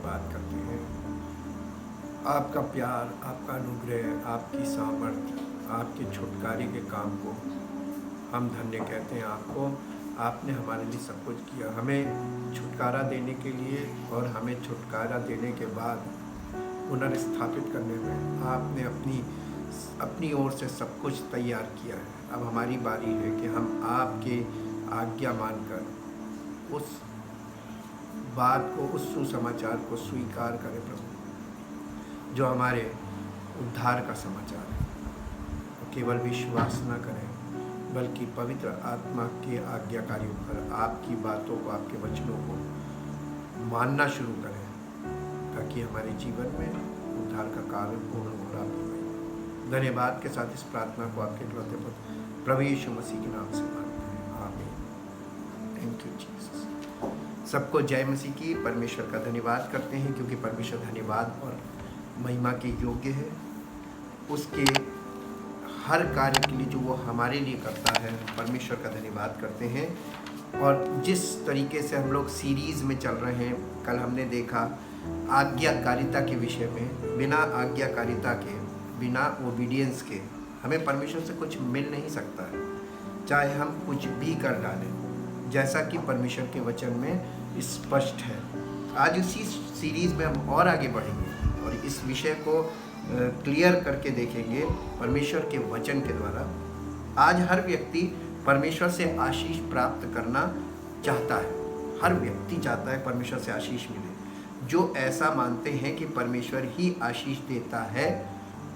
धन्यवाद करते हैं। आपका प्यार, आपका अनुग्रह, आपकी सामर्थ्य, आपके छुटकारे के काम को हम धन्य कहते हैं आपको। आपने हमारे लिए सब कुछ किया, हमें छुटकारा देने के लिए और हमें छुटकारा देने के बाद पुनर्स्थापित करने में आपने अपनी ओर से सब कुछ तैयार किया है। अब हमारी बारी है कि हम आपके आज्ञा मानकर उस बात को, उस सुसमाचार को स्वीकार करें प्रभु, जो हमारे उद्धार का समाचार है। केवल विश्वास न करें बल्कि पवित्र आत्मा के आज्ञाकारी होकर आपकी बातों को, आपके वचनों को मानना शुरू करें, ताकि हमारे जीवन में उद्धार का कार्य पूर्ण हो रहा है। धन्यवाद के साथ इस प्रार्थना को आपके इकलौते पुत्र प्रभु यीशु मसीह के नाम से मांगते हैं, आमीन। Thank you Jesus. सबको जय मसीह की। परमेश्वर का धन्यवाद करते हैं, क्योंकि परमेश्वर धन्यवाद और महिमा के योग्य है। उसके हर कार्य के लिए जो वो हमारे लिए करता है, परमेश्वर का धन्यवाद करते हैं। और जिस तरीके से हम लोग सीरीज़ में चल रहे हैं, कल हमने देखा आज्ञाकारिता के विषय में। बिना आज्ञाकारिता के, बिना ओबीडियंस के हमें परमेश्वर से कुछ मिल नहीं सकता है, चाहे हम कुछ भी कर डालें, जैसा कि परमेश्वर के वचन में स्पष्ट है। आज उसी सीरीज़ में हम और आगे बढ़ेंगे और इस विषय को क्लियर करके देखेंगे परमेश्वर के वचन के द्वारा। आज हर व्यक्ति परमेश्वर से आशीष प्राप्त करना चाहता है। हर व्यक्ति चाहता है परमेश्वर से आशीष मिले। जो ऐसा मानते हैं कि परमेश्वर ही आशीष देता है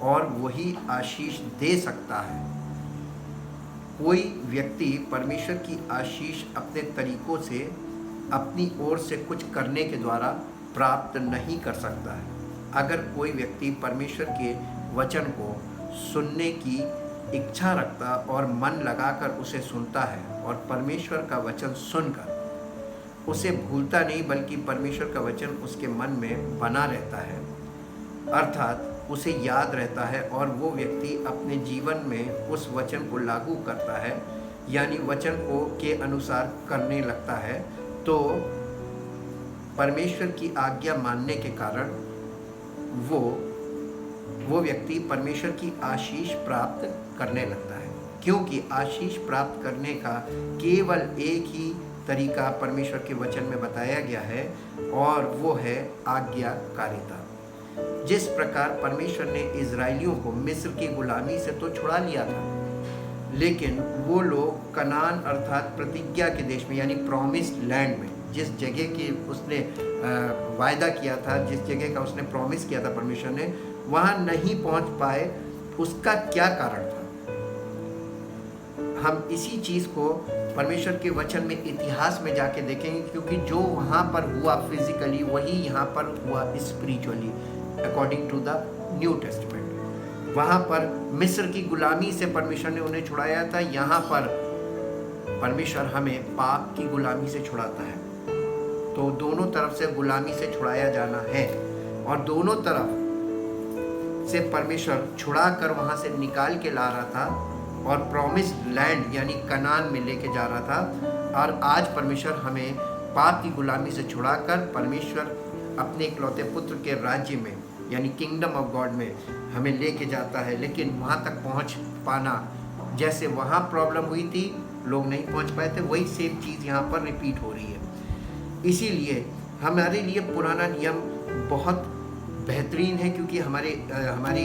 और वही आशीष दे सकता है। कोई व्यक्ति परमेश्वर की आशीष अपने तरीकों से, अपनी ओर से कुछ करने के द्वारा प्राप्त नहीं कर सकता है। अगर कोई व्यक्ति परमेश्वर के वचन को सुनने की इच्छा रखता और मन लगाकर उसे सुनता है और परमेश्वर का वचन सुनकर उसे भूलता नहीं, बल्कि परमेश्वर का वचन उसके मन में बना रहता है, अर्थात उसे याद रहता है, और वो व्यक्ति अपने जीवन में उस वचन को लागू करता है, यानी वचन को के अनुसार करने लगता है, तो परमेश्वर की आज्ञा मानने के कारण वो व्यक्ति परमेश्वर की आशीष प्राप्त करने लगता है। क्योंकि आशीष प्राप्त करने का केवल एक ही तरीका परमेश्वर के वचन में बताया गया है, और वो है आज्ञाकारिता। जिस प्रकार परमेश्वर ने इजराइलियों को मिस्र की गुलामी से तो छुड़ा लिया था, लेकिन वो लोग कनान अर्थात प्रतिज्ञा के देश में, यानी प्रॉमिस्ड लैंड में, जिस जगह की उसने वायदा किया था, जिस जगह का उसने प्रॉमिस किया था परमेश्वर ने, वहाँ नहीं पहुँच पाए। उसका क्या कारण था? हम इसी चीज़ को परमेश्वर के वचन में, इतिहास में जाके देखेंगे, क्योंकि जो वहाँ पर हुआ फिजिकली, वही यहाँ पर हुआ spiritually, according to the New Testament. वहाँ पर मिस्र की गुलामी से परमेश्वर ने उन्हें छुड़ाया था, यहाँ पर परमेश्वर हमें पाप की गुलामी से छुड़ाता है। तो दोनों तरफ से गुलामी से छुड़ाया जाना है, और दोनों तरफ से परमेश्वर छुड़ा कर वहाँ से निकाल के ला रहा था और प्रॉमिस्ड लैंड यानी कनान में लेके जा रहा था। और आज परमेश्वर हमें पाप की गुलामी से छुड़ाकर परमेश्वर अपने इकलौते पुत्र के राज्य में, यानी किंगडम ऑफ गॉड में हमें लेके जाता है। लेकिन वहाँ तक पहुँच पाना, जैसे वहाँ प्रॉब्लम हुई थी, लोग नहीं पहुँच पाए थे, वही सेम चीज़ यहाँ पर रिपीट हो रही है। इसीलिए हमारे लिए पुराना नियम बहुत बेहतरीन है, क्योंकि हमारी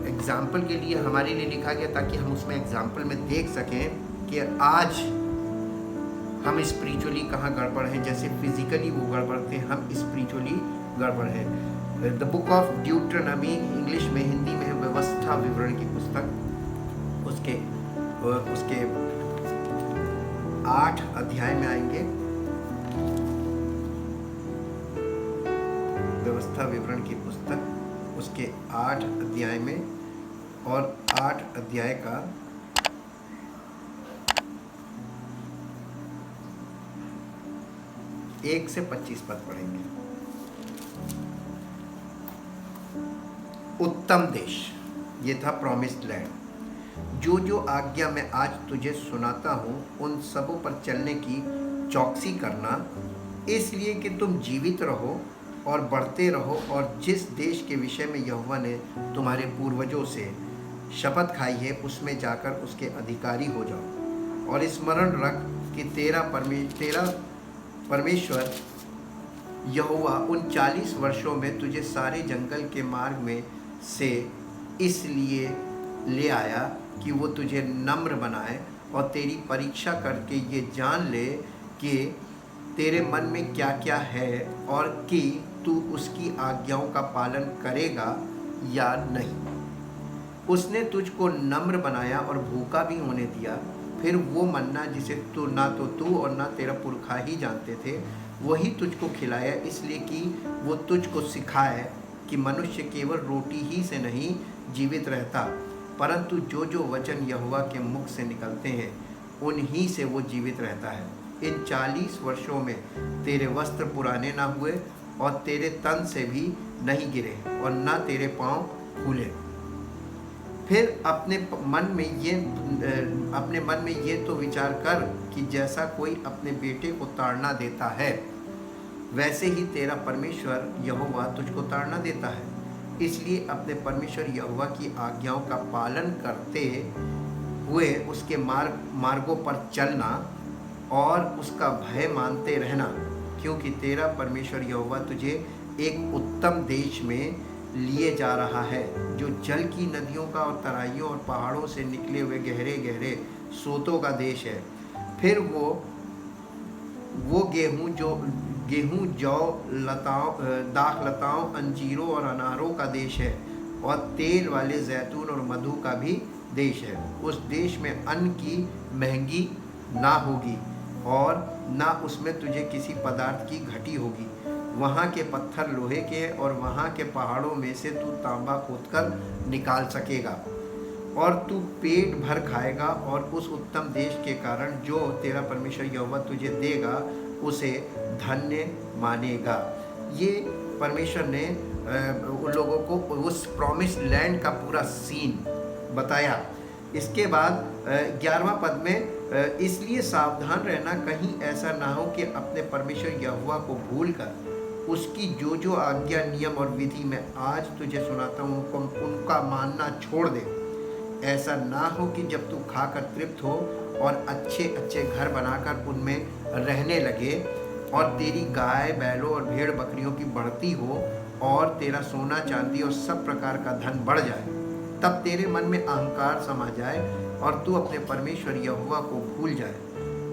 एग्जाम्पल के लिए हमारे लिए लिखा गया, ताकि हम उसमें एग्जाम्पल में देख सकें कि आज हम स्पिरिचुअली कहाँ गड़बड़ हैं। जैसे फिजिकली वो गड़बड़ थे, हम स्पिरिचुअली गड़बड़ हैं। द बुक ऑफ ड्यूटरनॉमी, इंग्लिश में, हिंदी में है व्यवस्था विवरण की पुस्तक। उसके 8 अध्याय में आएंगे, व्यवस्था विवरण की पुस्तक, उसके 8 अध्याय में, और 8 अध्याय का 1 से 25 पद पढ़ेंगे। उत्तम देश, ये था प्रॉमिस्ड लैंड। जो जो आज्ञा मैं आज तुझे सुनाता हूँ, उन सबों पर चलने की चौकसी करना, इसलिए कि तुम जीवित रहो और बढ़ते रहो, और जिस देश के विषय में यहोवा ने तुम्हारे पूर्वजों से शपथ खाई है उसमें जाकर उसके अधिकारी हो जाओ। और स्मरण रख कि तेरा परमेश्वर यहोवा उन 40 वर्षों में तुझे सारे जंगल के मार्ग में से इसलिए ले आया कि वो तुझे नम्र बनाए और तेरी परीक्षा करके ये जान ले कि तेरे मन में क्या क्या है, और कि तू उसकी आज्ञाओं का पालन करेगा या नहीं। उसने तुझको नम्र बनाया और भूखा भी होने दिया। फिर वो मन्ना जिसे तू और ना तेरा पुरखा ही जानते थे, वही तुझको खिलाया, इसलिए कि वो तुझको सिखाए कि मनुष्य केवल रोटी ही से नहीं जीवित रहता, परंतु जो जो वचन यहोवा के मुख से निकलते हैं उन्हीं से वो जीवित रहता है। इन 40 वर्षों में तेरे वस्त्र पुराने ना हुए और तेरे तन से भी नहीं गिरे और ना तेरे पाँव फूले। फिर अपने मन में ये तो विचार कर कि जैसा कोई अपने बेटे को ताड़ना देता है, वैसे ही तेरा परमेश्वर यहोवा तुझको ताड़ना देता है। इसलिए अपने परमेश्वर यहोवा की आज्ञाओं का पालन करते हुए उसके मार्गों पर चलना और उसका भय मानते रहना, क्योंकि तेरा परमेश्वर यहोवा तुझे एक उत्तम देश में लिए जा रहा है, जो जल की नदियों का और तराइयों और पहाड़ों से निकले हुए गहरे गहरे सोतों का देश है। फिर वो गेहूं जौ दाख लताओं, अंजीरों और अनारों का देश है, और तेल वाले जैतून और मधु का भी देश है। उस देश में अन्न की महंगी ना होगी और ना उसमें तुझे किसी पदार्थ की घटी होगी। वहाँ के पत्थर लोहे के और वहाँ के पहाड़ों में से तू तांबा खोदकर निकाल सकेगा, और तू पेट भर खाएगा, और उस उत्तम देश के कारण जो तेरा परमेश्वर यहोवा तुझे देगा उसे धन्य मानेगा। ये परमेश्वर ने उन लोगों को उस प्रॉमिस लैंड का पूरा सीन बताया। इसके बाद 11वां पद में इसलिए सावधान रहना, कहीं ऐसा ना हो कि अपने परमेश्वर यहोवा को भूलकर उसकी जो जो आज्ञा नियम और विधि मैं आज तुझे सुनाता हूँ उनका मानना छोड़ दे। ऐसा ना हो कि जब तू खाकर तृप्त हो और अच्छे अच्छे घर बनाकर उनमें रहने लगे, और तेरी गाय बैलों और भेड़ बकरियों की बढ़ती हो, और तेरा सोना चांदी और सब प्रकार का धन बढ़ जाए, तब तेरे मन में अहंकार समा जाए और तू अपने परमेश्वर यहोवा को भूल जाए,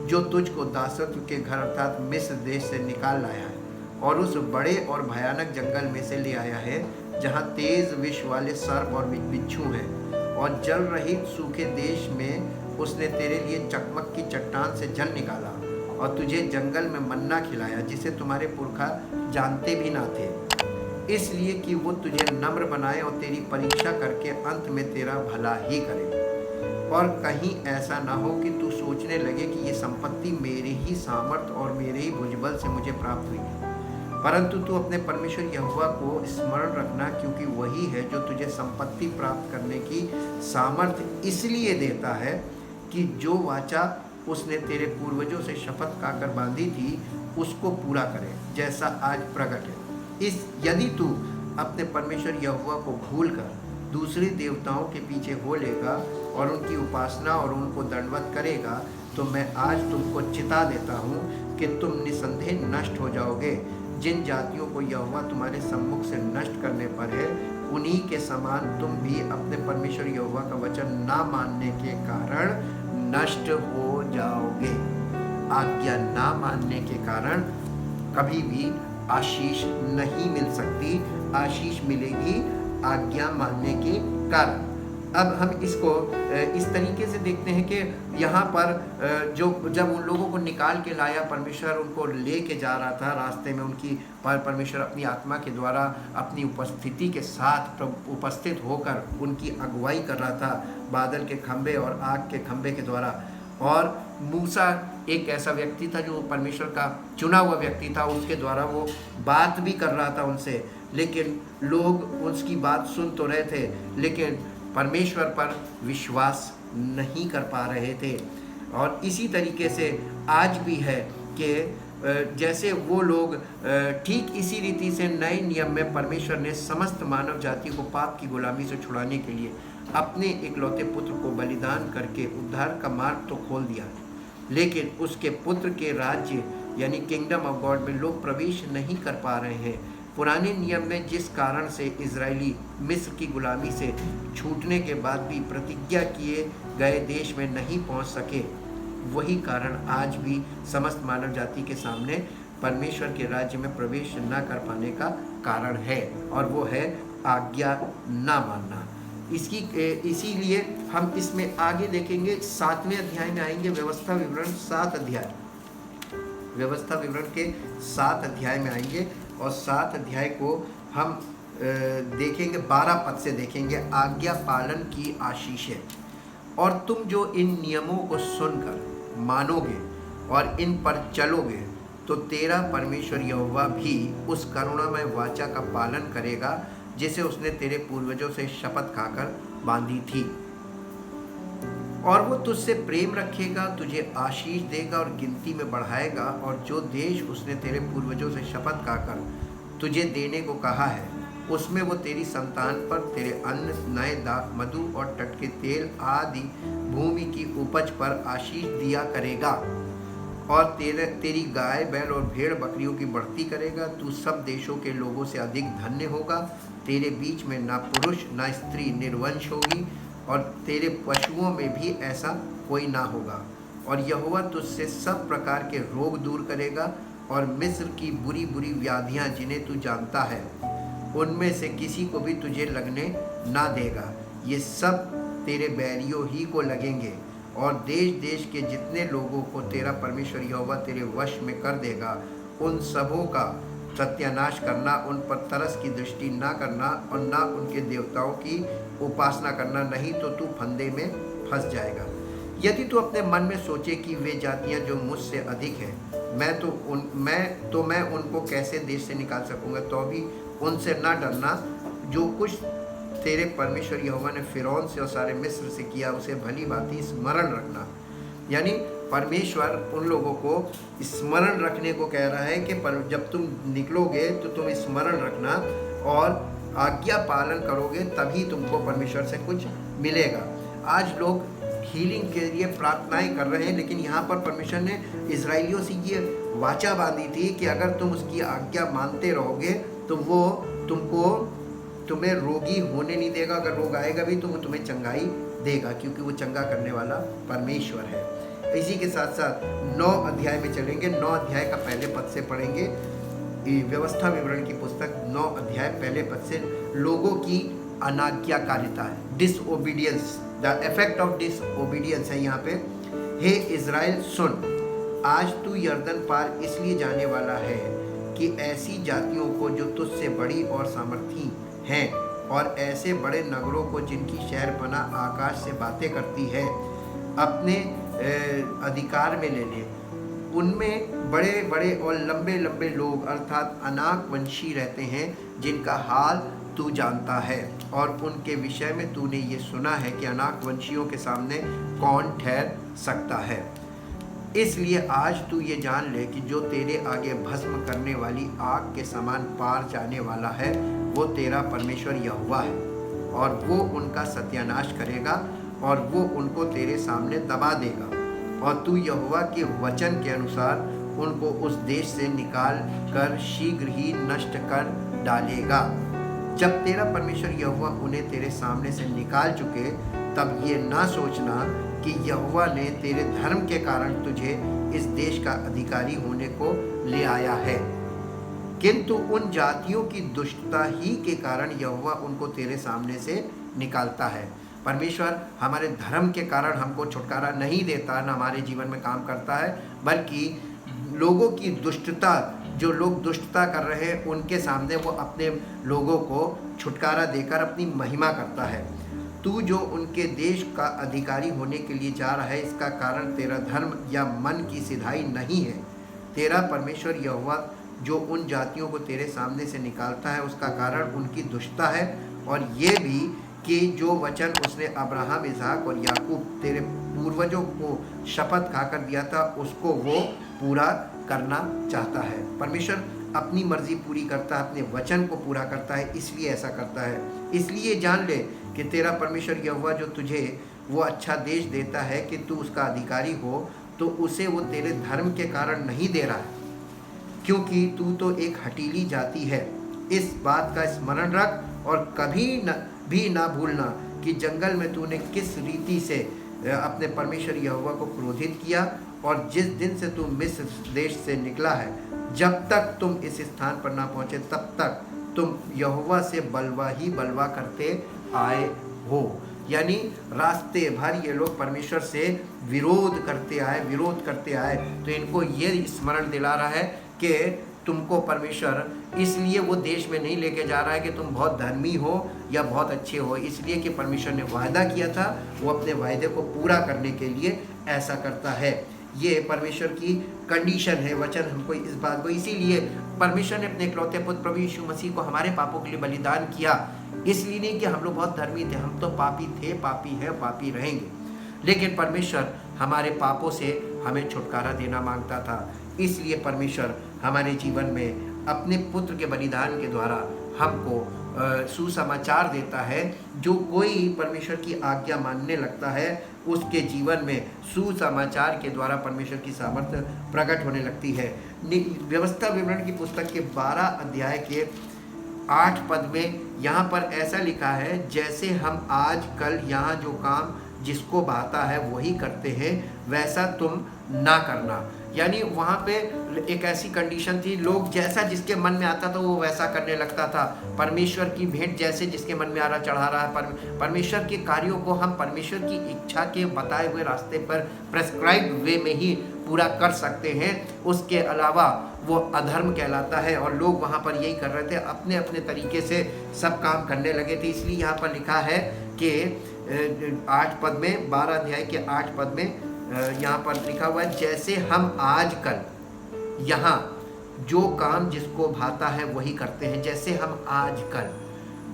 जो तुझको दासत्व के घर अर्थात मिस्र देश से निकाल लाया है, और उस बड़े और भयानक जंगल में से ले आया है, जहाँ तेज विष वाले सर्प और बिच्छू हैं, और जल रहित सूखे देश में उसने तेरे लिए चकमक की चट्टान से जल निकाला, और तुझे जंगल में मन्ना खिलाया, जिसे तुम्हारे पुरखा जानते भी ना थे, इसलिए कि वो तुझे नम्र बनाए और तेरी परीक्षा करके अंत में तेरा भला ही करे। और कहीं ऐसा ना हो कि तू सोचने लगे कि ये संपत्ति मेरे ही सामर्थ्य और मेरे ही भुजबल से मुझे प्राप्त हुई है, परंतु तू अपने परमेश्वर यहोवा को स्मरण रखना, क्योंकि वही है जो तुझे संपत्ति प्राप्त करने की सामर्थ्य इसलिए देता है कि जो वाचा उसने तेरे पूर्वजों से शपथ खाकर बांधी थी उसको पूरा करे, जैसा आज प्रकट है। यदि तू अपने परमेश्वर यहोवा को भूलकर दूसरे देवताओं के पीछे हो लेगा और उनकी उपासना और उनको दंडवत करेगा, तो मैं आज तुमको चिता देता हूँ कि तुम निसंदेह नष्ट हो जाओगे। जिन जातियों को यहोवा तुम्हारे सम्मुख से नष्ट करने पर है, उन्हीं के समान तुम भी अपने परमेश्वर यहोवा का वचन ना मानने के कारण नष्ट हो जाओगे। आज्ञा ना मानने के कारण कभी भी आशीष नहीं मिल सकती, आशीष मिलेगी आज्ञा मानने के कारण। अब हम इसको इस तरीके से देखते हैं कि यहाँ पर जब उन लोगों को निकाल के लाया, परमेश्वर उनको ले के जा रहा था, रास्ते में उनकी परमेश्वर अपनी आत्मा के द्वारा अपनी उपस्थिति के साथ उपस्थित होकर उनकी अगुवाई कर रहा था, बादल के खंभे और आग के खंभे के द्वारा। और मूसा एक ऐसा व्यक्ति था जो परमेश्वर का चुना हुआ व्यक्ति था, उसके द्वारा वो बात भी कर रहा था उनसे, लेकिन लोग उसकी बात सुन तो रहे थे लेकिन परमेश्वर पर विश्वास नहीं कर पा रहे थे। और इसी तरीके से आज भी है कि जैसे वो लोग ठीक इसी रीति से नए नियम में परमेश्वर ने समस्त मानव जाति को पाप की गुलामी से छुड़ाने के लिए अपने इकलौते पुत्र को बलिदान करके उद्धार का मार्ग तो खोल दिया, लेकिन उसके पुत्र के राज्य यानी किंगडम ऑफ गॉड में लोग प्रवेश नहीं कर पा रहे हैं। पुराने नियम में जिस कारण से इजरायली मिस्र की गुलामी से छूटने के बाद भी प्रतिज्ञा किए गए देश में नहीं पहुंच सके, वही कारण आज भी समस्त मानव जाति के सामने परमेश्वर के राज्य में प्रवेश न कर पाने का कारण है, और वो है आज्ञा ना मानना। इसीलिए हम इसमें आगे देखेंगे, 7वें अध्याय में आएंगे, व्यवस्था विवरण 7 अध्याय, व्यवस्था विवरण के 7 अध्याय में आएंगे, और 7 अध्याय को हम देखेंगे, 12 पद से देखेंगे, आज्ञा पालन की आशीष है। और तुम जो इन नियमों को सुनकर मानोगे और इन पर चलोगे तो तेरा परमेश्वर यहोवा भी उस करुणामय वाचा का पालन करेगा जिसे उसने तेरे पूर्वजों से शपथ खाकर बांधी थी, और वो तुझसे प्रेम रखेगा, तुझे आशीष देगा और गिनती में बढ़ाएगा, और जो देश उसने तेरे पूर्वजों से शपथ खाकर तुझे देने को कहा है उसमें वो तेरी संतान पर, तेरे अन्न, नए दाख, मधु और टटके तेल आदि भूमि की उपज पर आशीष दिया करेगा, और तेरी गाय, बैल और भेड़ बकरियों की बढ़ती करेगा। तू सब देशों के लोगों से अधिक धन्य होगा। तेरे बीच में ना पुरुष ना स्त्री निर्वंश होगी, और तेरे पशुओं में भी ऐसा कोई ना होगा। और यहोवा तुझसे सब प्रकार के रोग दूर करेगा, और मिस्र की बुरी बुरी व्याधियां जिन्हें तू जानता है उनमें से किसी को भी तुझे लगने ना देगा। ये सब तेरे बैरियों ही को लगेंगे, और देश देश के जितने लोगों को तेरा परमेश्वर यहोवा तेरे वश में कर देगा उन सबों का सत्यानाश करना, उन पर तरस की दृष्टि ना करना, और ना उनके देवताओं की उपासना करना, नहीं तो तू फंदे में फंस जाएगा। यदि तू अपने मन में सोचे कि वे जातियां जो मुझसे अधिक हैं, मैं उनको कैसे देश से निकाल सकूंगा, तो भी उनसे ना डरना। जो कुछ तेरे परमेश्वर यहोवा ने फिरौन से और सारे मिस्र से किया उसे भली भांति स्मरण रखना। यानी परमेश्वर उन लोगों को स्मरण रखने को कह रहा है कि जब तुम निकलोगे तो तुम स्मरण रखना और आज्ञा पालन करोगे, तभी तुमको परमेश्वर से कुछ मिलेगा। आज लोग हीलिंग के लिए प्रार्थनाएं कर रहे हैं, लेकिन यहाँ पर परमेश्वर ने इजराइलियों से ये वाचा बांधी थी कि अगर तुम उसकी आज्ञा मानते रहोगे तो वो तुम्हें रोगी होने नहीं देगा। अगर रोग आएगा भी तो वो तुम्हें चंगाई देगा, क्योंकि वो चंगा करने वाला परमेश्वर है। इसी के साथ साथ 9 अध्याय में चलेंगे। 9 अध्याय का पहले पद से पढ़ेंगे। व्यवस्था विवरण की पुस्तक 9 अध्याय पहले पद से लोगों की अनाज्ञाकारिता है, disobedience, the effect of disobedience है यहाँ पे। हे इज़राइल सुन, आज तू यर्दन पार इसलिए जाने वाला है कि ऐसी जातियों को जो तुझसे बड़ी और सामर्थी हैं, और ऐसे बड़े नगरों को जिनकी शहरपना आकाश से बातें करती है, अपने अधिकार में ले ले। उनमें बड़े बड़े और लंबे लंबे लोग अर्थात अनाक वंशी रहते हैं, जिनका हाल तू जानता है, और उनके विषय में तूने ये सुना है कि अनाक वंशियों के सामने कौन ठहर सकता है। इसलिए आज तू ये जान ले कि जो तेरे आगे भस्म करने वाली आग के समान पार जाने वाला है वो तेरा परमेश्वर यहोवा है, और वो उनका सत्यानाश करेगा, और वो उनको तेरे सामने दबा देगा, और तू यहोवा के वचन के अनुसार उनको उस देश से निकाल कर शीघ्र ही नष्ट कर डालेगा। जब तेरा परमेश्वर यहोवा उन्हें तेरे सामने से निकाल चुके, तब ये ना सोचना कि यहोवा ने तेरे धर्म के कारण तुझे इस देश का अधिकारी होने को ले आया है, किंतु उन जातियों की दुष्टता ही के कारण यहोवा उनको तेरे सामने से निकालता है। परमेश्वर हमारे धर्म के कारण हमको छुटकारा नहीं देता, न हमारे जीवन में काम करता है, बल्कि लोगों की दुष्टता, जो लोग दुष्टता कर रहे हैं उनके सामने वो अपने लोगों को छुटकारा देकर अपनी महिमा करता है। तू जो उनके देश का अधिकारी होने के लिए जा रहा है, इसका कारण तेरा धर्म या मन की सिधाई नहीं है। तेरा परमेश्वर यहोवा जो उन जातियों को तेरे सामने से निकालता है, उसका कारण उनकी दुष्टता है, और ये भी कि जो वचन उसने अब्राहम, इसहाक और याकूब तेरे पूर्वजों को शपथ खाकर दिया था, उसको वो पूरा करना चाहता है। परमेश्वर अपनी मर्जी पूरी करता है, अपने वचन को पूरा करता है, इसलिए ऐसा करता है। इसलिए जान ले कि तेरा परमेश्वर यहोवा जो तुझे वो अच्छा देश देता है कि तू उसका अधिकारी हो, तो उसे वो तेरे धर्म के कारण नहीं दे रहा है, क्योंकि तू तो एक हठीली जाति है। इस बात का स्मरण रख और कभी भी ना भूलना कि जंगल में तूने किस रीति से अपने परमेश्वर यहोवा को क्रोधित किया, और जिस दिन से तू मिस्र देश से निकला है, जब तक तुम इस स्थान पर ना पहुँचे तब तक तुम यहोवा से बलवा ही बलवा करते आए हो। यानी रास्ते भर ये लोग परमेश्वर से विरोध करते आए। तो इनको ये स्मरण दिला रहा है कि तुमको परमेश्वर इसलिए वो देश में नहीं लेके जा रहा है कि तुम बहुत धर्मी हो या बहुत अच्छे हो, इसलिए कि परमेश्वर ने वायदा किया था, वो अपने वायदे को पूरा करने के लिए ऐसा करता है। ये परमेश्वर की कंडीशन है। वचन हमको इस बात को, इसीलिए परमेश्वर ने अपने इकलौते पुत्र प्रभु यीशु मसीह को हमारे पापों के लिए बलिदान किया। इसलिए नहीं कि हम लोग बहुत धर्मी थे, हम तो पापी थे, पापी हैं, पापी रहेंगे, लेकिन परमेश्वर हमारे पापों से हमें छुटकारा देना मांगता था। इसलिए परमेश्वर हमारे जीवन में अपने पुत्र के बलिदान के द्वारा हमको सुसमाचार देता है। जो कोई परमेश्वर की आज्ञा मानने लगता है, उसके जीवन में सुसमाचार के द्वारा परमेश्वर की सामर्थ्य प्रकट होने लगती है। व्यवस्था विवरण की पुस्तक के 12 अध्याय के 8 पद में यहाँ पर ऐसा लिखा है, जैसे हम आज कल यहाँ जो काम जिसको भाता है वही करते हैं, वैसा तुम ना करना। यानी वहाँ पे एक ऐसी कंडीशन थी, लोग जैसा जिसके मन में आता था वो वैसा करने लगता था। परमेश्वर की भेंट जैसे जिसके मन में आ रहा चढ़ा रहा है। परमेश्वर के कार्यों को हम परमेश्वर की इच्छा के बताए हुए रास्ते पर प्रेस्क्राइब्ड वे में ही पूरा कर सकते हैं, उसके अलावा वो अधर्म कहलाता है। और लोग वहाँ पर यही कर रहे थे, अपने अपने तरीके से सब काम करने लगे थे। इसलिए यहाँ पर लिखा है कि 8 पद में, 12 अध्याय के 8 पद में यहाँ पर लिखा हुआ है, जैसे हम आजकल यहाँ जो काम जिसको भाता है वही करते हैं। जैसे हम आजकल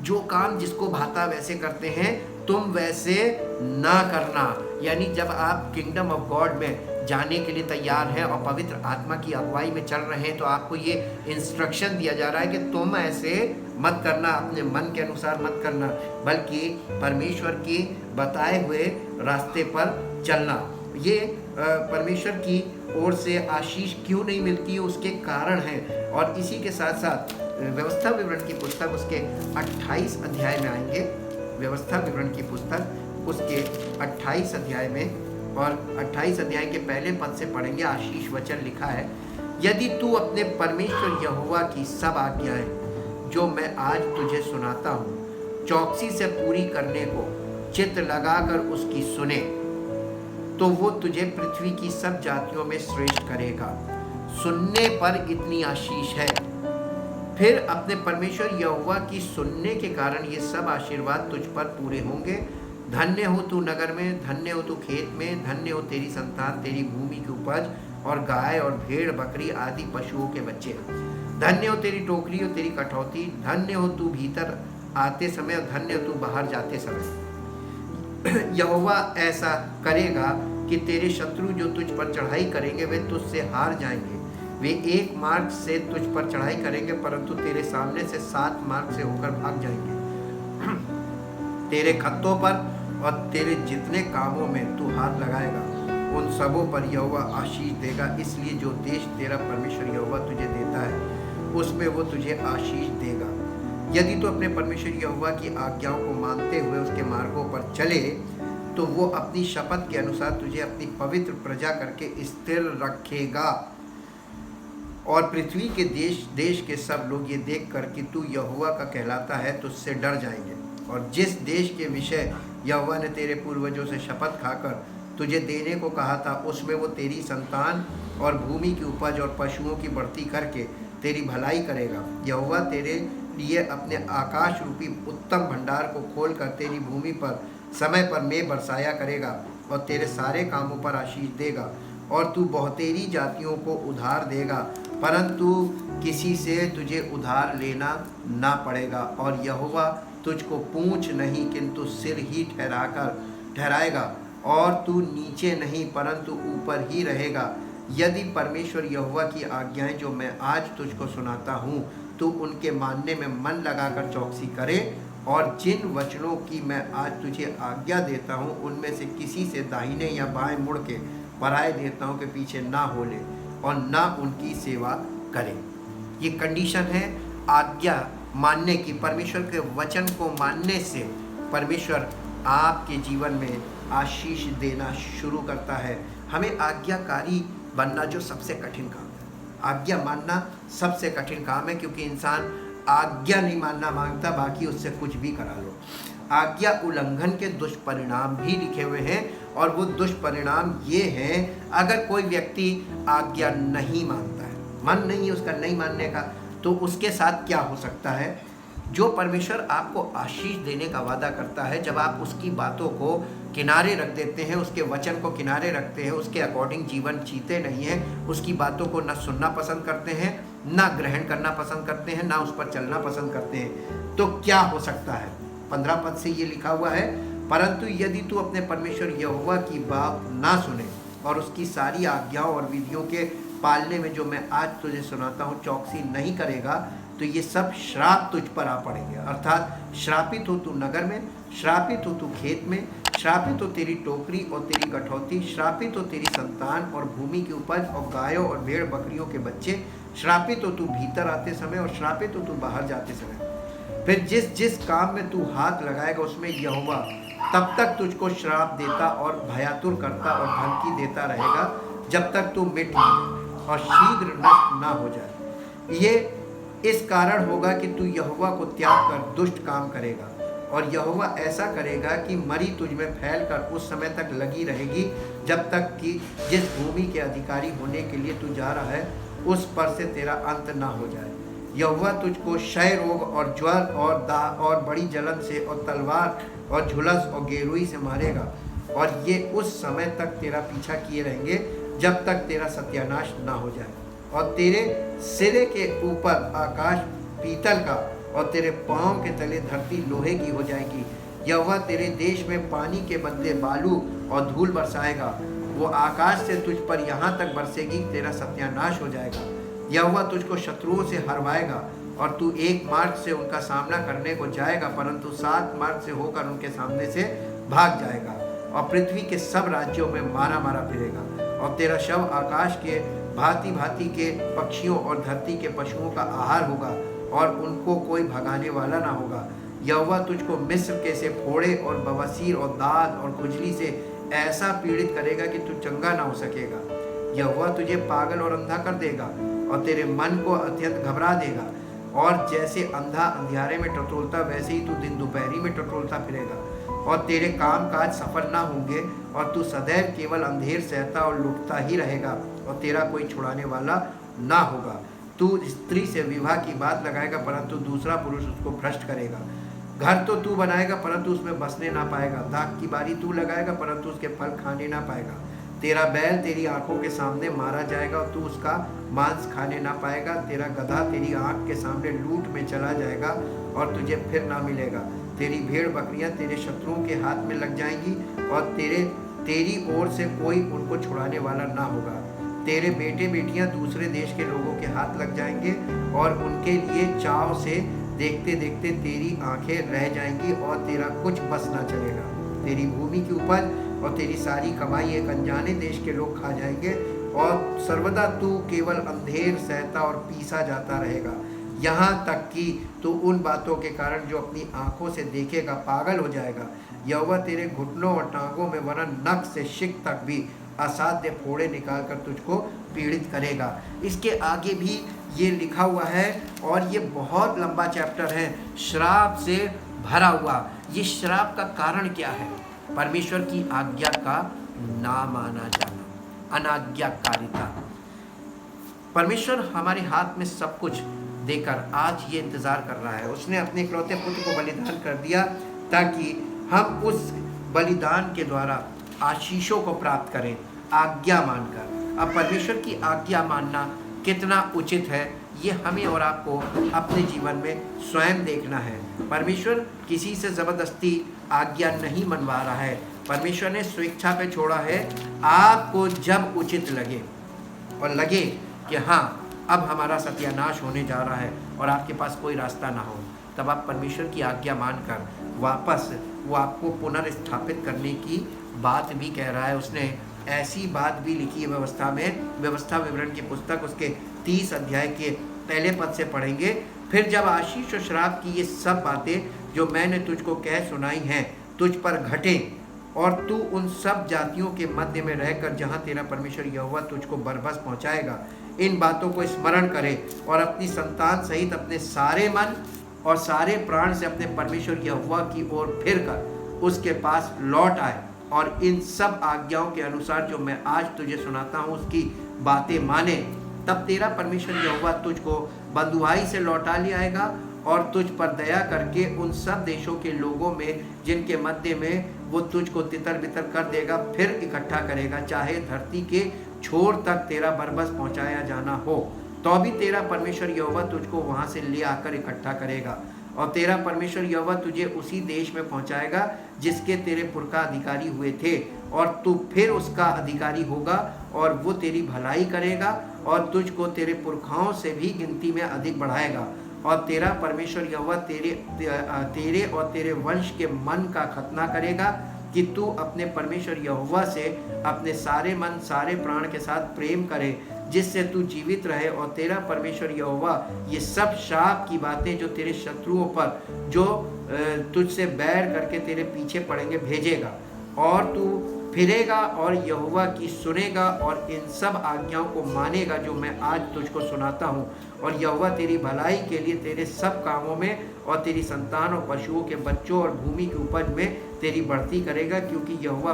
जो काम जिसको भाता वैसे करते हैं, तुम वैसे ना करना। यानी जब आप किंगडम ऑफ गॉड में जाने के लिए तैयार हैं और पवित्र आत्मा की अगुवाई में चल रहे हैं, तो आपको ये इंस्ट्रक्शन दिया जा रहा है कि तुम ऐसे मत करना, अपने मन के अनुसार मत करना, बल्कि परमेश्वर के बताए हुए रास्ते पर चलना। ये परमेश्वर की ओर से आशीष क्यों नहीं मिलती है, उसके कारण है। और इसी के साथ साथ व्यवस्था विवरण की पुस्तक उसके 28 अध्याय में आएंगे। व्यवस्था विवरण की पुस्तक उसके 28 अध्याय में, और 28 अध्याय के पहले पद से पढ़ेंगे। आशीष वचन लिखा है, यदि तू अपने परमेश्वर यहोवा की सब आज्ञाएं जो मैं आज तुझे सुनाता हूँ चौकसी से पूरी करने को चित्त लगाकर उसकी सुने, तो वो तुझे पृथ्वी की सब जातियों में श्रेष्ठ करेगा। सुनने पर इतनी आशीष है। फिर अपने परमेश्वर यहोवा की सुनने के कारण ये सब आशीर्वाद तुझ पर पूरे होंगे। धन्य हो तू नगर में, धन्य हो तू खेत में, धन्य हो तेरी संतान, तेरी भूमि की उपज और गाय और भेड़ बकरी आदि पशुओं के बच्चे। धन्य हो तेरी टोकरी और तेरी कटौती, धन्य हो तू भीतर आते समय और धन्य हो तू बाहर जाते समय। यहोवा ऐसा करेगा कि तेरे शत्रु जो तुझ पर चढ़ाई करेंगे वे तुझसे हार जाएंगे। वे एक मार्ग से तुझ पर चढ़ाई करेंगे, परंतु तेरे सामने से 7 मार्ग से होकर भाग जाएंगे। तेरे खत्तों पर और तेरे जितने कामों में तू हाथ लगाएगा, उन सबों पर यहोवा आशीष देगा। इसलिए जो देश तेरा परमेश्वर यहोवा तुझे देता है, उसमें वो तुझे आशीष देगा, यदि तू अपने परमेश्वर यहोवा की आज्ञाओं को मानते हुए उसके मार्गों पर चले, तो वो अपनी शपथ के अनुसार तुझे अपनी पवित्र प्रजा करके स्थिर रखेगा। और पृथ्वी के देश के सब लोग ये देख कर कि तू यहोवा का कहलाता है, तुझसे डर जाएंगे। और जिस देश के विषय यहोवा ने तेरे पूर्वजों से शपथ खाकर तुझे देने को कहा था, उसमें वो तेरी संतान और भूमि की उपज और पशुओं की बढ़ती करके तेरी भलाई करेगा। यहोवा तेरे लिए अपने आकाश रूपी उत्तम भंडार को खोलकर तेरी भूमि पर समय पर मेघ बरसाया करेगा और तेरे सारे कामों पर आशीष देगा। और तू बहुतेरी जातियों को उधार देगा, परंतु किसी से तुझे उधार लेना ना पड़ेगा। और यहोवा तुझको पूँछ नहीं किंतु सिर ही ठहराएगा, और तू नीचे नहीं परंतु ऊपर ही रहेगा। यदि परमेश्वर यहोवा की आज्ञाएं जो मैं आज तुझको सुनाता हूँ तू उनके मानने में मन लगाकर चौकसी करे और जिन वचनों की मैं आज तुझे आज्ञा देता हूँ उनमें से किसी से दाहिने या बाएं मुड़ के पराए देवताओं के पीछे ना हो ले और ना उनकी सेवा करे। ये कंडीशन है आज्ञा मानने की। परमेश्वर के वचन को मानने से परमेश्वर आपके जीवन में आशीष देना शुरू करता है। हमें आज्ञाकारी बनना जो सबसे कठिन काम है, आज्ञा मानना सबसे कठिन काम है, क्योंकि इंसान आज्ञा नहीं मानना मांगता, बाकी उससे कुछ भी करा लो। आज्ञा उल्लंघन के दुष्परिणाम भी लिखे हुए हैं और वो दुष्परिणाम ये हैं, अगर कोई व्यक्ति आज्ञा नहीं मानता है, मन नहीं है उसका नहीं मानने का, तो उसके साथ क्या हो सकता है। जो परमेश्वर आपको आशीष देने का वादा करता है, जब आप उसकी बातों को किनारे रख देते हैं, उसके वचन को किनारे रखते हैं, उसके अकॉर्डिंग जीवन जीते नहीं हैं, उसकी बातों को न सुनना पसंद करते हैं, ना ग्रहण करना पसंद करते हैं, ना उस पर चलना पसंद करते हैं, तो क्या हो सकता है। 15 पद से ये लिखा हुआ है, परंतु यदि तू अपने परमेश्वर यहोवा की बात ना सुने और उसकी सारी आज्ञाओं और विधियों के पालने में जो मैं आज तुझे सुनाता हूँ चौकसी नहीं करेगा, तो ये सब श्राप तुझ पर आ पड़ेंगे। अर्थात श्रापित हो तू नगर में, श्रापित हो तू खेत में, श्रापित हो तेरी टोकरी और तेरी कठौती, श्रापित हो तेरी संतान और भूमि की उपज और गायों और भेड़ बकरियों के बच्चे, श्रापित हो तू भीतर आते समय और श्रापित हो तू बाहर जाते समय। फिर जिस जिस काम में तू हाथ लगाएगा उसमें यहोवा तब तक तुझको श्राप देता और भयातुर करता और धमकी देता रहेगा, जब तक तू मिट नहीं और शीघ्र नष्ट ना हो जाए। ये इस कारण होगा कि तू यहोवा को त्याग कर दुष्ट काम करेगा, और यहोवा ऐसा करेगा कि मरी तुझ में फैल कर उस समय तक लगी रहेगी जब तक कि जिस भूमि के अधिकारी होने के लिए तू जा रहा है उस पर से तेरा अंत ना हो जाए। यहोवा तुझको क्षय रोग और ज्वर और दाह और बड़ी जलन से और तलवार और झुलस और गेरुई से मारेगा, और ये उस समय तक तेरा पीछा किए रहेंगे जब तक तेरा सत्यानाश ना हो जाए। और तेरे सिरे के ऊपर आकाश पीतल का और तेरे पाँव के तले धरती लोहे की हो जाएगी। यहोवा तेरे देश में पानी के बदले बालू और धूल बरसाएगा, वो आकाश से तुझ पर यहाँ तक बरसेगी तेरा सत्यानाश हो जाएगा। यहोवा तुझको शत्रुओं से हरवाएगा और तू एक मार्ग से उनका सामना करने को जाएगा, परंतु 7 मार्ग से होकर उनके सामने से भाग जाएगा, और पृथ्वी के सब राज्यों में मारा मारा फिरेगा। और तेरा शव आकाश के भांति भांति के पक्षियों और धरती के पशुओं का आहार होगा, और उनको कोई भगाने वाला ना होगा। यहोवा तुझको मिस्र के से फोड़े और बवासीर और दाद और खुजली से ऐसा पीड़ित करेगा कि तू चंगा ना हो सकेगा। यहोवा तुझे पागल और अंधा कर देगा और तेरे मन को अत्यंत घबरा देगा, और जैसे अंधा अंधियारे में टटोलता वैसे ही तू दिन दोपहरी में टटोलता फिरेगा, और तेरे काम काज सफल ना होंगे, और तू सदैव केवल अंधेर सहता और लुटता ही रहेगा, और तेरा कोई छुड़ाने वाला ना होगा। तू स्त्री से विवाह की बात लगाएगा, परंतु दूसरा पुरुष उसको भ्रष्ट करेगा। घर तो तू बनाएगा, परंतु उसमें बसने ना पाएगा। दाख की बारी तू लगाएगा, परंतु उसके फल खाने ना पाएगा। तेरा बैल तेरी आंखों के सामने मारा जाएगा और तू उसका मांस खाने ना पाएगा। तेरा गधा तेरी आंख के सामने लूट में चला जाएगा और तुझे फिर ना मिलेगा। तेरी भेड़ बकरियां तेरे शत्रुओं के हाथ में लग जाएंगी, और तेरी ओर से कोई उनको छुड़ाने वाला ना होगा। तेरे बेटे बेटियां दूसरे देश के लोगों के हाथ लग जाएंगे, और उनके लिए चाव से देखते देखते तेरी आंखें रह जाएंगी, और तेरा कुछ बस ना चलेगा। तेरी भूमि की उपज और तेरी सारी कमाई एक अनजाने देश के लोग खा जाएंगे, और सर्वदा तू केवल अंधेर सहता और पीसा जाता रहेगा, यहाँ तक कि तू उन बातों के कारण जो अपनी आंखों से देखेगा पागल हो जाएगा। यहोवा तेरे घुटनों और टांगों में वरन नख से शिक तक भी असाध्य फोड़े निकालकर तुझको पीड़ित करेगा। इसके आगे भी ये लिखा हुआ है, और ये बहुत लंबा चैप्टर है, श्राप से भरा हुआ। ये श्राप का कारण क्या है? परमेश्वर की आज्ञा का ना माना जाना, अनाज्ञाकारिता। परमेश्वर हमारे हाथ में सब कुछ देकर आज ये इंतजार कर रहा है। उसने अपने इकलौते पुत्र को बलिदान कर दिया ताकि हम उस बलिदान के द्वारा आशीषों को प्राप्त करें, आज्ञा मानकर। अब परमेश्वर की आज्ञा मानना कितना उचित है, ये हमें और आपको अपने जीवन में स्वयं देखना है। परमेश्वर किसी से ज़बरदस्ती आज्ञा नहीं मनवा रहा है। परमेश्वर ने स्वेच्छा पे छोड़ा है, आपको जब उचित लगे। और लगे कि हाँ अब हमारा सत्यानाश होने जा रहा है और आपके पास कोई रास्ता ना हो, तब आप परमेश्वर की आज्ञा मानकर वापस वो आपको पुनर्स्थापित करने की बात भी कह रहा है। उसने ऐसी बात भी लिखी है व्यवस्था में, व्यवस्था विवरण की पुस्तक उसके 30 अध्याय के पहले पद से पढ़ेंगे। फिर जब आशीष और श्राप की ये सब बातें जो मैंने तुझको कह सुनाई हैं तुझ पर घटे और तू उन सब जातियों के मध्य में रहकर जहाँ तेरा परमेश्वर यहोवा तुझको बरबस पहुँचाएगा, इन बातों को स्मरण करे और अपनी संतान सहित अपने सारे मन और सारे प्राण से अपने परमेश्वर यहोवा की ओर फिर कर उसके पास लौट आए और इन सब आज्ञाओं के अनुसार जो मैं आज तुझे सुनाता हूँ उसकी बातें माने, तब तेरा परमेश्वर यहोवा तुझको बंधुआई से लौटा ले आएगा और तुझ पर दया करके उन सब देशों के लोगों में जिनके मध्य में वो तुझको तितर बितर कर देगा फिर इकट्ठा करेगा, चाहे धरती के छोर तक तेरा बरबस पहुंचाया जाना हो, तो भी तेरा परमेश्वर यहोवा तुझको वहां से ले आकर इकट्ठा करेगा और तेरा परमेश्वर यहोवा तुझे उसी देश में पहुंचाएगा जिसके तेरे पुरखा अधिकारी हुए थे, और तू फिर उसका अधिकारी होगा और वो तेरी भलाई करेगा और तुझको तेरे पुरखाओं से भी गिनती में अधिक बढ़ाएगा। और तेरा परमेश्वर यहोवा तेरे और तेरे वंश के मन का खतना करेगा कि तू अपने परमेश्वर यहोवा से अपने सारे मन सारे प्राण के साथ प्रेम करे, जिससे तू जीवित रहे। और तेरा परमेश्वर यहोवा ये सब शाप की बातें जो तेरे शत्रुओं पर जो तुझसे बैर करके तेरे पीछे पड़ेंगे भेजेगा, और तू फिरेगा और यहोवा की सुनेगा और इन सब आज्ञाओं को मानेगा जो मैं आज तुझको सुनाता हूँ। और यहोवा तेरी भलाई के लिए तेरे सब कामों में और तेरी संतान और पशुओं के बच्चों और भूमि की उपज में तेरी बढ़ती करेगा, क्योंकि यहोवा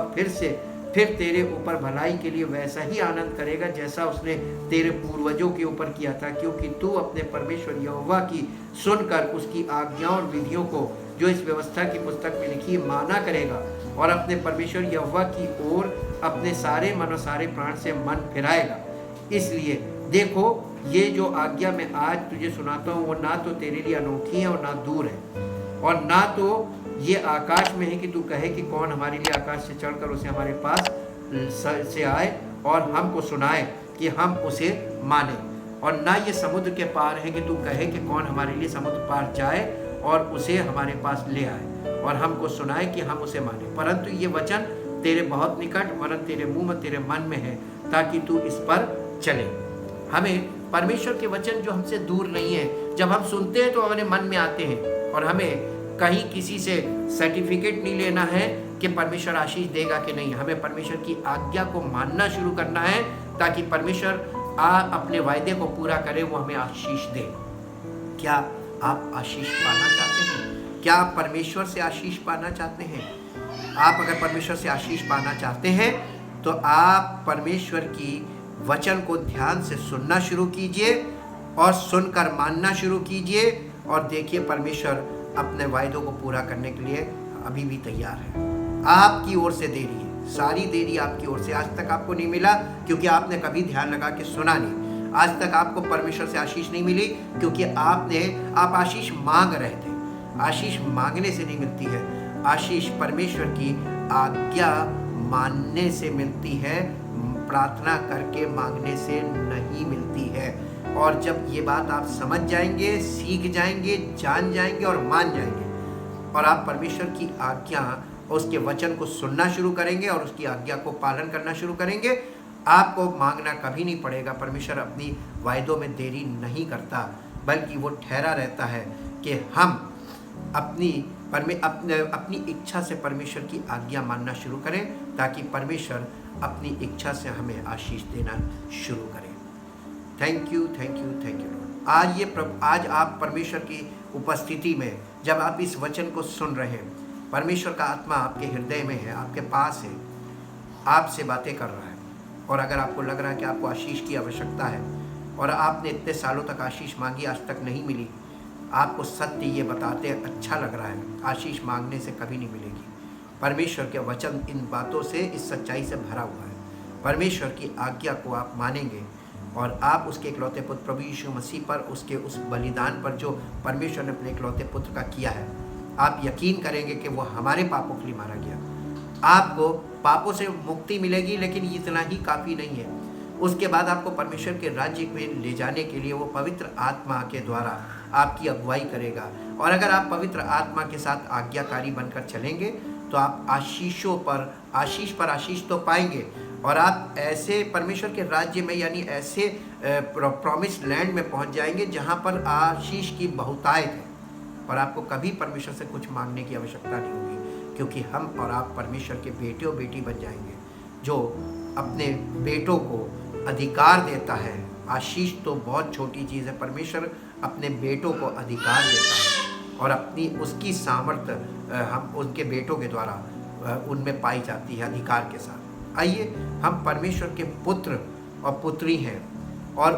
फिर तेरे ऊपर भलाई के लिए वैसा ही आनंद करेगा जैसा उसने तेरे पूर्वजों के ऊपर किया था, क्योंकि तू अपने परमेश्वर यहोवा की सुनकर उसकी आज्ञाओं और विधियों को जो इस व्यवस्था की पुस्तक में लिखी माना करेगा और अपने परमेश्वर यहोवा की ओर अपने सारे मन और सारे प्राण से मन फिराएगा। इसलिए देखो ये जो आज्ञा मैं आज तुझे सुनाता हूँ वो ना तो तेरे लिए अनोखी है और ना दूर है, और ना तो ये आकाश में है कि तू कहे कि कौन हमारे लिए आकाश से चढ़कर उसे हमारे पास से आए और हमको सुनाए कि हम उसे माने, और ना ये समुद्र के पार है कि तू कहे कि कौन हमारे लिए समुद्र पार जाए और उसे हमारे पास ले आए और हमको सुनाए कि हम उसे माने। परंतु ये वचन तेरे बहुत निकट वरन तेरे मुंह में तेरे मन में है, ताकि तू इस पर चले। हमें परमेश्वर के वचन जो हमसे दूर नहीं है, जब हम सुनते हैं तो हमारे मन में आते हैं, और हमें कहीं किसी से सर्टिफिकेट नहीं लेना है कि परमेश्वर आशीष देगा कि नहीं। हमें परमेश्वर की आज्ञा को मानना शुरू करना है ताकि परमेश्वर अपने वायदे को पूरा करे, वो हमें आशीष दे। क्या आप आशीष पाना चाहते हैं? क्या आप परमेश्वर से आशीष पाना चाहते हैं? आप अगर परमेश्वर से आशीष पाना चाहते हैं तो आप परमेश्वर की वचन को ध्यान से सुनना शुरू कीजिए और सुनकर मानना शुरू कीजिए, और देखिए परमेश्वर अपने वायदों को पूरा करने के लिए अभी भी तैयार है। आपकी ओर से देरी है, सारी देरी आपकी ओर से। आज तक आपको नहीं मिला क्योंकि आपने कभी ध्यान लगा के सुना नहीं। आज तक आपको परमेश्वर से आशीष नहीं मिली क्योंकि आप आशीष मांग रहे थे। आशीष मांगने से नहीं मिलती है, आशीष परमेश्वर की आज्ञा मानने से मिलती है, प्रार्थना करके मांगने से नहीं मिलती है। और जब ये बात आप समझ जाएंगे, सीख जाएंगे, जान जाएंगे और मान जाएंगे, और आप परमेश्वर की आज्ञा और उसके वचन को सुनना शुरू करेंगे और उसकी आज्ञा को पालन करना शुरू करेंगे, आपको मांगना कभी नहीं पड़ेगा। परमेश्वर अपनी वायदों में देरी नहीं करता, बल्कि वो ठहरा रहता है कि हम अपनी इच्छा से परमेश्वर की आज्ञा मानना शुरू करें, ताकि परमेश्वर अपनी इच्छा से हमें आशीष देना शुरू करें। Thank you Lord. आज आप परमेश्वर की उपस्थिति में जब आप इस वचन को सुन रहे हैं, परमेश्वर का आत्मा आपके हृदय में है, आपके पास है, आपसे बातें कर रहा है। और अगर आपको लग रहा है कि आपको आशीष की आवश्यकता है और आपने इतने सालों तक आशीष मांगी, आज तक नहीं मिली, आपको सत्य ये बताते अच्छा लग रहा है, आशीष मांगने से कभी नहीं मिलेगी। परमेश्वर के वचन इन बातों से, इस सच्चाई से भरा हुआ है। परमेश्वर की आज्ञा को आप मानेंगे और आप उसके इकलौते पुत्र प्रभु यीशु मसीह पर, उसके उस बलिदान पर जो परमेश्वर ने अपने इकलौते पुत्र का किया है, आप यकीन करेंगे कि वो हमारे पापों के लिए मारा गया। आपको पापों से मुक्ति मिलेगी, लेकिन इतना ही काफ़ी नहीं है। उसके बाद आपको परमेश्वर के राज्य में ले जाने के लिए वो पवित्र आत्मा के द्वारा आपकी अगुवाई करेगा। और अगर आप पवित्र आत्मा के साथ आज्ञाकारी बनकर चलेंगे तो आप आशीष पर आशीष तो पाएंगे, और आप ऐसे परमेश्वर के राज्य में यानी ऐसे प्रॉमिस लैंड में पहुंच जाएंगे जहां पर आशीष की बहुतायत है, और आपको कभी परमेश्वर से कुछ मांगने की आवश्यकता नहीं होगी, क्योंकि हम और आप परमेश्वर के बेटे और बेटी बन जाएंगे जो अपने बेटों को अधिकार देता है। आशीष तो बहुत छोटी चीज़ है, परमेश्वर अपने बेटों को अधिकार देता है और अपनी उसकी सामर्थ्य हम उनके बेटों के द्वारा उनमें पाई जाती है अधिकार के साथ। आइए हम परमेश्वर के पुत्र और पुत्री हैं, और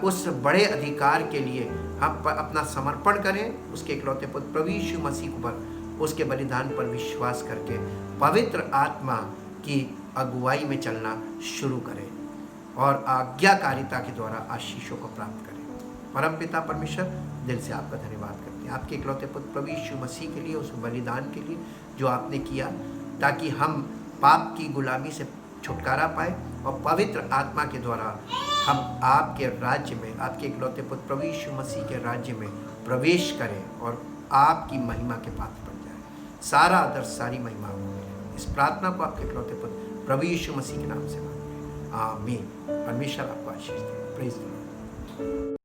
उस बड़े अधिकार के लिए हम अपना समर्पण करें, उसके इकलौते पुत्र प्रभु यीशु मसीह पर, उसके बलिदान पर विश्वास करके पवित्र आत्मा की अगुवाई में चलना शुरू करें और आज्ञाकारिता के द्वारा आशीषों को प्राप्त करें। परमपिता परमेश्वर, दिल से आपका धन्यवाद करते हैं आपके इकलौते पुत्र प्रभु यीशु मसीह के लिए, उस बलिदान के लिए जो आपने किया, ताकि हम पाप की गुलामी से छुटकारा पाए और पवित्र आत्मा के द्वारा हम आपके राज्य में, आपके इकलौते पुत्र प्रभु यीशु मसीह के राज्य में प्रवेश करें और आपकी महिमा के पात्र बन जाए। सारा आदर, सारी महिमा आपको मिले। इस प्रार्थना को आपके इकलौते पुत्र प्रभु यीशु मसीह के नाम से मांगते हैं, आमीन। परमेश्वर आपको आशीष दे। Praise the Lord.